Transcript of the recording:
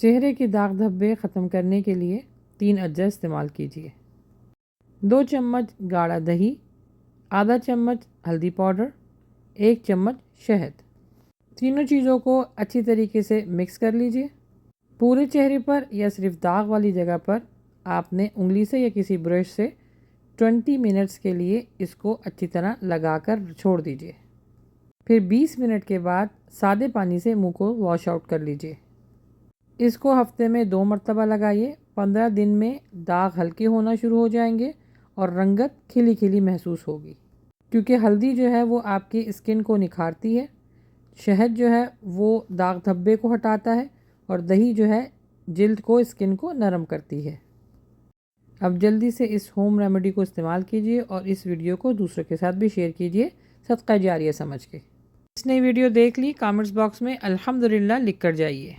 चेहरे के दाग धब्बे ख़त्म करने के लिए 3 अज्जा इस्तेमाल कीजिए। 2 चम्मच गाढ़ा दही, आधा चम्मच हल्दी पाउडर, 1 चम्मच शहद। तीनों चीज़ों को अच्छी तरीके से मिक्स कर लीजिए। पूरे चेहरे पर या सिर्फ दाग वाली जगह पर आपने उंगली से या किसी ब्रश से 20 मिनट्स के लिए इसको अच्छी तरह लगाकर छोड़ दीजिए। फिर 20 मिनट के बाद सादे पानी से मुंह को वॉश आउट कर लीजिए। इसको हफ्ते में 2 मरतबा लगाइए। 15 दिन में दाग हल्के होना शुरू हो जाएंगे और रंगत खिली खिली महसूस होगी, क्योंकि हल्दी जो है वो आपकी स्किन को निखारती है, शहद जो है वो दाग धब्बे को हटाता है और दही जो है जिल्द को, स्किन को नरम करती है। अब जल्दी से इस होम रेमेडी को इस्तेमाल कीजिए और इस वीडियो को दूसरों के साथ भी शेयर कीजिए, सदका जारिया समझ के। इसने वीडियो देख ली, कमेंट्स बॉक्स में अल्हम्दुलिल्लाह लिख कर जाइए।